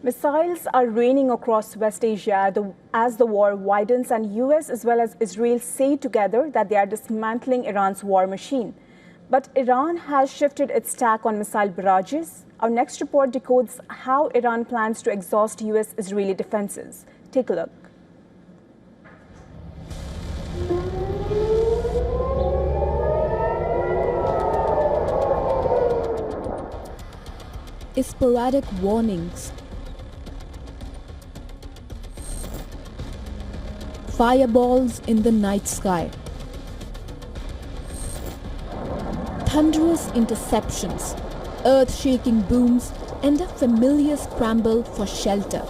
Missiles are raining across West Asia as the war widens, and US as well as Israel say together that they are dismantling Iran's war machine. But Iran has shifted its tack on missile barrages. Our next report decodes how Iran plans to exhaust US-Israeli defenses. Take a look. Sporadic warnings. Fireballs in the night sky. Thunderous interceptions, earth-shaking booms, and a familiar scramble for shelter.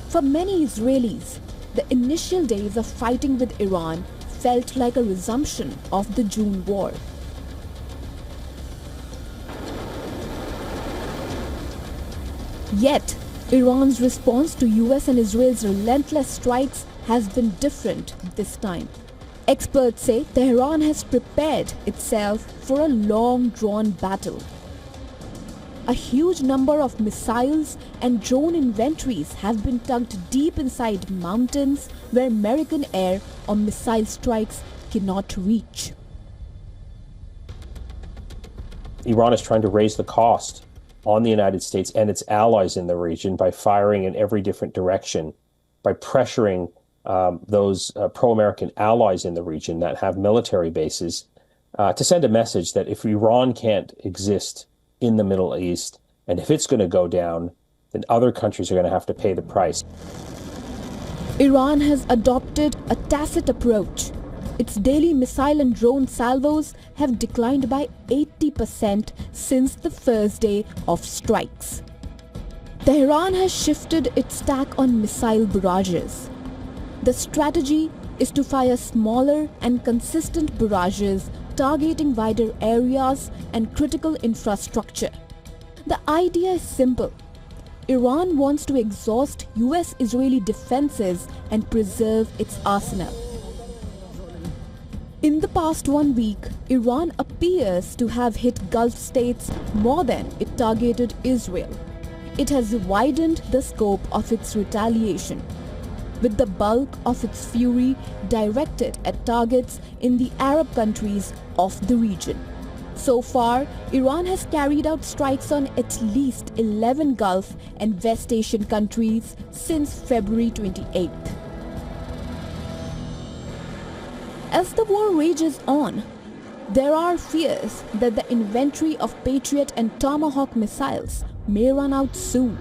For many Israelis, the initial days of fighting with Iran felt like a resumption of the June war. Yet, Iran's response to US and Israel's relentless strikes has been different this time. Experts say Tehran has prepared itself for a long-drawn battle. A huge number of missiles and drone inventories have been tucked deep inside mountains where American air or missile strikes cannot reach. Iran is trying to raise the cost on the United States and its allies in the region by firing in every different direction, by pressuring those pro-American allies in the region that have military bases to send a message that if Iran can't exist in the Middle East, and if it's going to go down, then other countries are going to have to pay the price. Iran has adopted a tacit approach. Its daily missile and drone salvos have declined by 80% since the first day of strikes. Tehran has shifted its tack on missile barrages. The strategy is to fire smaller and consistent barrages targeting wider areas and critical infrastructure. The idea is simple. Iran wants to exhaust US-Israeli defenses and preserve its arsenal. In the past 1 week, Iran appears to have hit Gulf states more than it targeted Israel. It has widened the scope of its retaliation, with the bulk of its fury directed at targets in the Arab countries of the region. So far, Iran has carried out strikes on at least 11 Gulf and West Asian countries since February 28th. As the war rages on, there are fears that the inventory of Patriot and Tomahawk missiles may run out soon.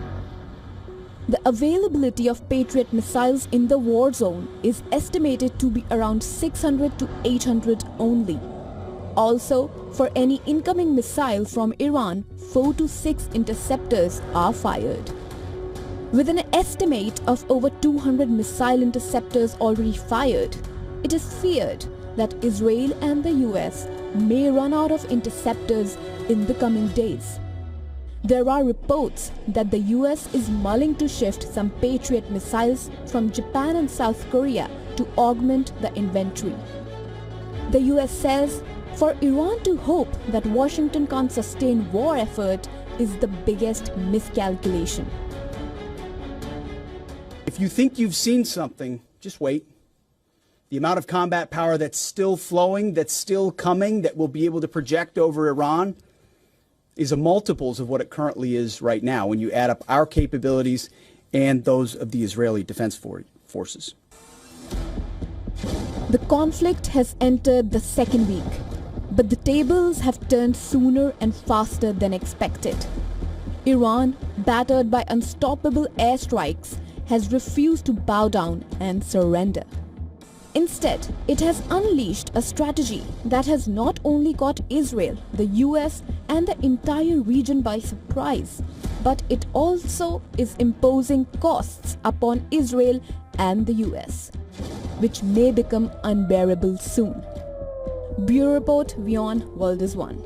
The availability of Patriot missiles in the war zone is estimated to be around 600 to 800 only. Also, for any incoming missile from Iran, 4 to 6 interceptors are fired. With an estimate of over 200 missile interceptors already fired, it is feared that Israel and the US may run out of interceptors in the coming days. There are reports that the US is mulling to shift some Patriot missiles from Japan and South Korea to augment the inventory. The US says for Iran to hope that Washington can't sustain war effort is the biggest miscalculation. If you think you've seen something, just wait. The amount of combat power that's still flowing, that's still coming, that we'll be able to project over Iran is a multiples of what it currently is right now when you add up our capabilities and those of the Israeli Defense Forces. The conflict has entered the second week, but the tables have turned sooner and faster than expected. Iran, battered by unstoppable airstrikes, has refused to bow down and surrender. Instead, it has unleashed a strategy that has not only caught Israel, the US, and the entire region by surprise, but it also is imposing costs upon Israel and the US, which may become unbearable soon. Bureau Report, WION World is One.